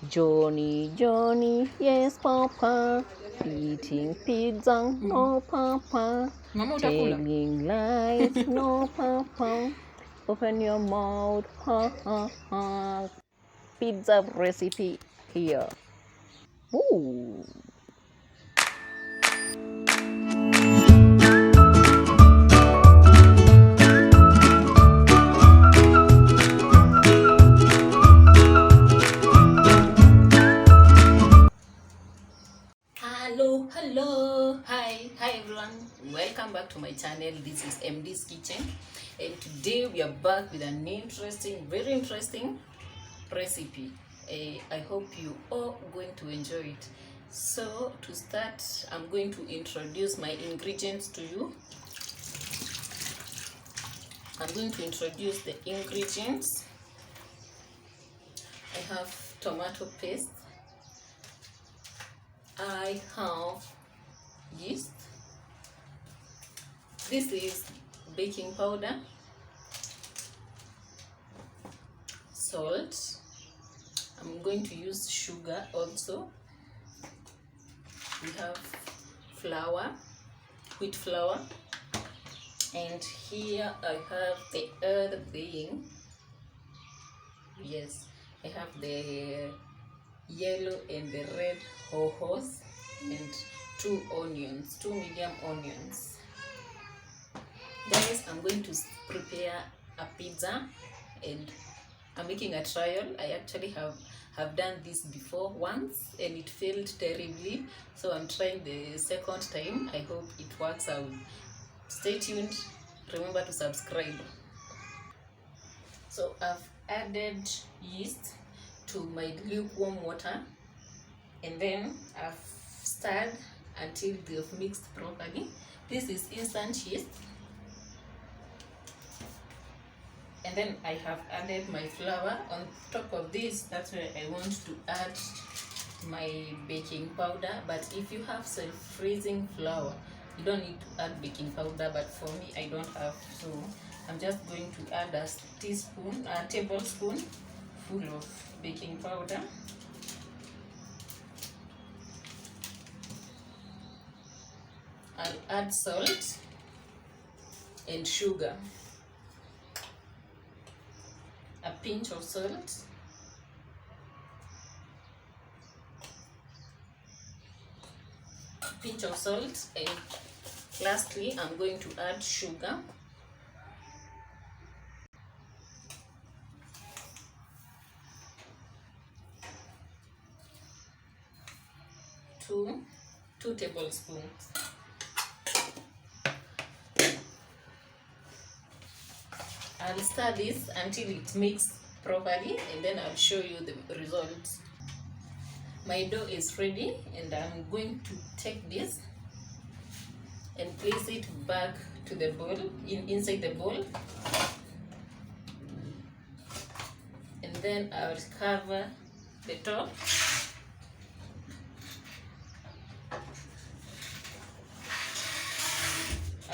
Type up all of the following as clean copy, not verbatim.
Johnny, Johnny, yes, Papa. Eating pizza, no, Papa. Mama, Telling lies, no, Papa. Open your mouth, ha, ha, ha. Pizza recipe here. Ooh. Hi everyone, welcome back to my channel. This is mDskitchen, and today we are back with an very interesting recipe. I hope you are going to enjoy it. So to start, I'm going to introduce my ingredients to you. I'm going to introduce the ingredients. I have tomato paste, I have yeast, this is baking powder, salt, I'm going to use sugar also, we have flour, wheat flour, and here I have the other thing. Yes, I have the yellow and the red ho-hos and 2 onions, 2 medium onions. Guys, I'm going to prepare a pizza and I'm making a trial. I actually have done this before once and it failed terribly, so I'm trying the second time. I hope it works out. Stay tuned, remember to subscribe. So I've added yeast to my lukewarm water, and then I've stirred until they've mixed properly. This is instant yeast, and then I have added my flour on top of this. That's where I want to add my baking powder, but if you have self-freezing flour, you don't need to add baking powder, but for me I don't have, so I'm just going to add a tablespoon full of baking powder. I'll add salt and sugar, a pinch of salt, and lastly I'm going to add sugar. Two tablespoons. I'll stir this until it mixes properly, and then I'll show you the results. My dough is ready, and I'm going to take this and place it back to the bowl, inside the bowl, and then I'll cover the top.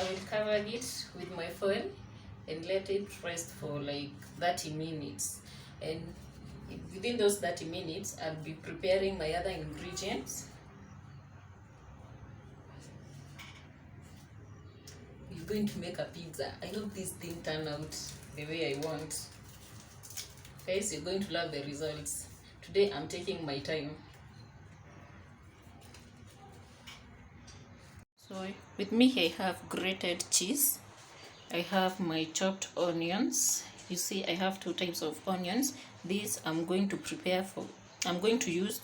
I will cover it with my foil and let it rest for like 30 minutes, and within those 30 minutes I'll be preparing my other ingredients. We're going to make a pizza. I hope this thing turned out the way I want. Guys, you're going to love the results. Today I'm taking my time. So with me I have grated cheese, I have my chopped onions. You see I have 2 types of onions. These I'm going to use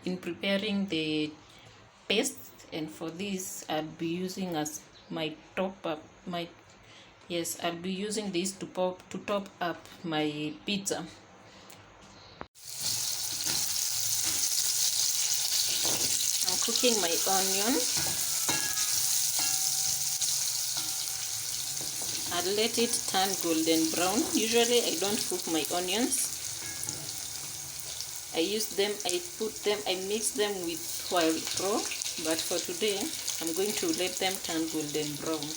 in preparing the paste, and for this I'll be using as my top up I'll be using this to top up my pizza. I'm cooking my onion. I'll let it turn golden brown. Usually I don't cook my onions. I mix them with while raw, but for today I'm going to let them turn golden brown.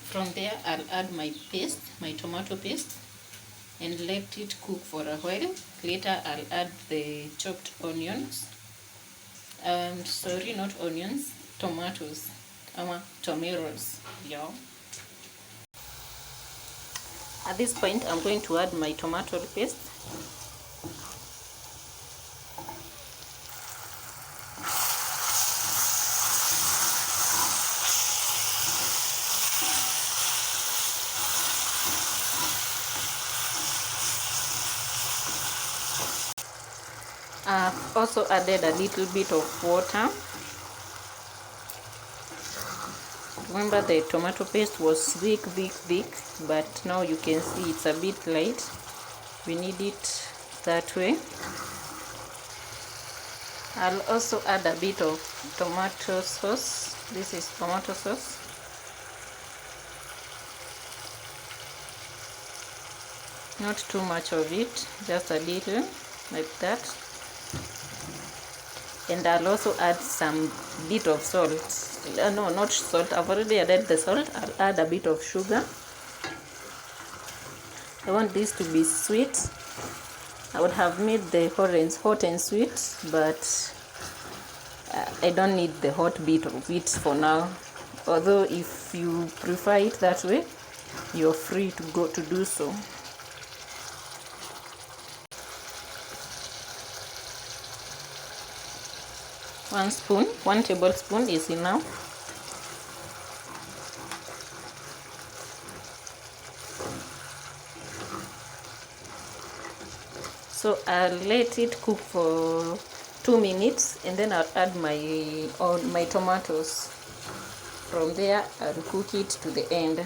From there I'll add my tomato paste. and let it cook for a while. Later I'll add the chopped onions. Sorry, not onions, tomatoes. Tomatoes, yeah. At this point, I'm going to add my tomato paste. I've also added a little bit of water. Remember, the tomato paste was thick, but now you can see it's a bit light. We need it that way. I'll also add a bit of tomato sauce. This is tomato sauce. Not too much of it, just a little, like that. And I'll also add some bit of salt. No, not salt. I've already added the salt. I'll add a bit of sugar. I want this to be sweet. I would have made the orange hot and sweet, but I don't need the hot bit of it for now. Although if you prefer it that way, you're free to go to do so. One tablespoon is enough. So I'll let it cook for 2 minutes, and then I'll add my tomatoes. From there, I'll cook it to the end.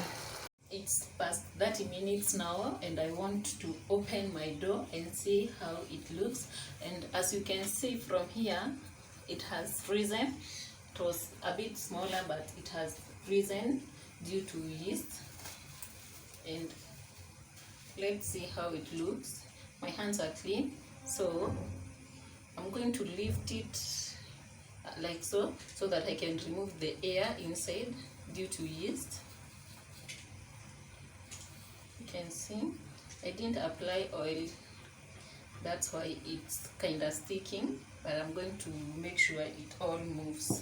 It's past 30 minutes now, and I want to open my dough and see how it looks. And as you can see from here, it has risen. It was a bit smaller, but it has risen due to yeast. And let's see how it looks. My hands are clean, so I'm going to lift it like so that I can remove the air inside due to yeast. You can see I didn't apply oil, that's why it's kind of sticking, but I'm going to make sure it all moves.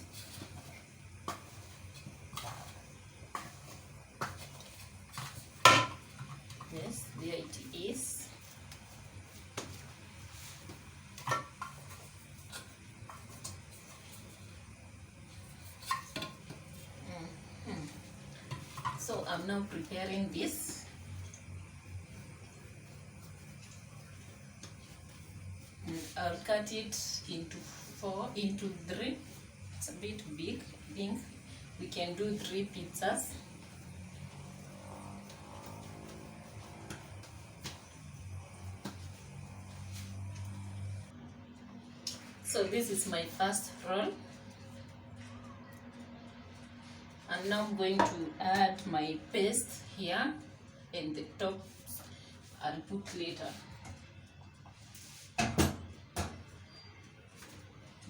Yes, there it is. So I'm now preparing this. And I'll cut it into 3. It's a bit big. I think we can do 3 pizzas. So this is my first roll. I'm now going to add my paste here, and the top I'll put later.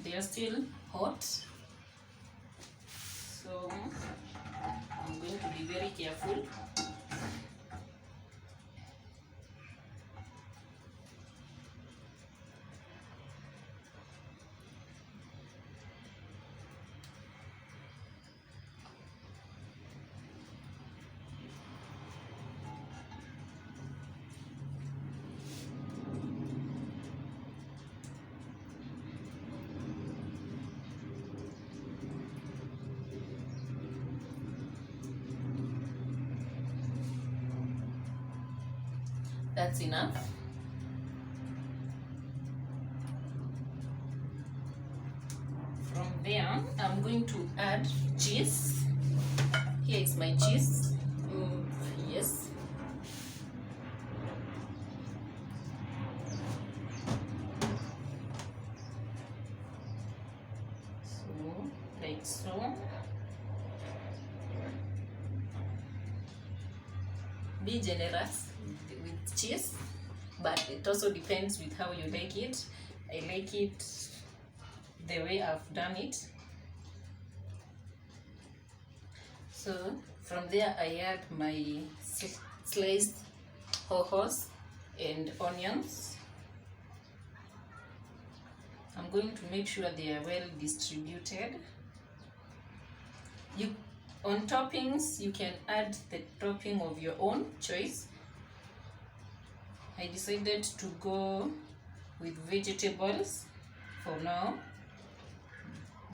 They are still hot, so I'm going to be very careful. That's enough. From there, I'm going to add cheese. Here is my cheese. Yes. So, like so. Be generous with cheese, but it also depends with how you like it. I like it the way I've done it. So from there I add my sliced ho-hos. and onions. I'm going to make sure they are well distributed. On toppings, you can add the topping of your own choice. I decided to go with vegetables for now,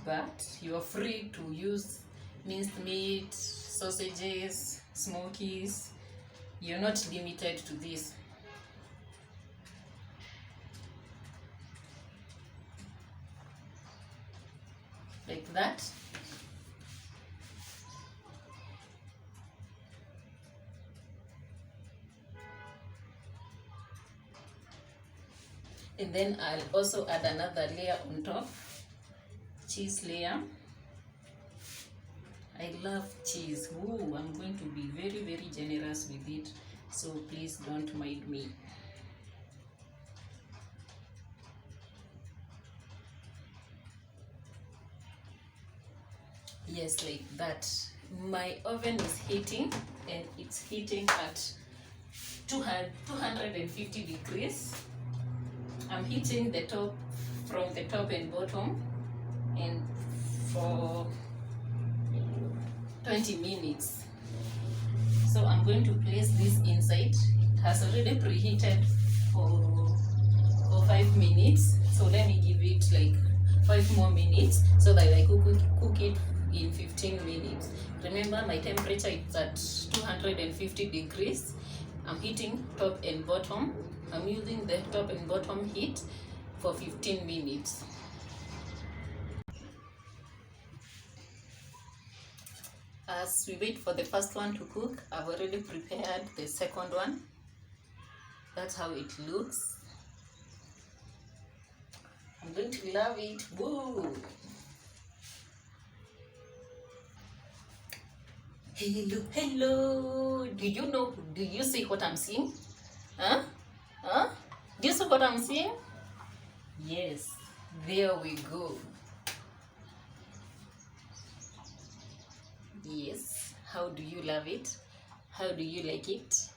but you are free to use minced meat, sausages, smokies. You're not limited to this. Like that. And then I'll also add another layer on top, cheese layer. I love cheese. Ooh, I'm going to be very, very generous with it, so please don't mind me. Yes, like that. My oven is heating, and it's heating at 250 degrees. I'm heating the top from the top and bottom, and for 20 minutes. So I'm going to place this inside. It has already preheated for 5 minutes. So let me give it like 5 more minutes so that I cook it in 15 minutes. Remember, my temperature is at 250 degrees. I'm heating top and bottom. I'm using the top and bottom heat for 15 minutes. As we wait for the first one to cook, I've already prepared the second one. That's how it looks. I'm going to love it. Woo! Hello, hello. Do you see what I'm seeing? Huh? Do you see what I'm seeing? Yes, there we go. Yes, how do you love it? How do you like it?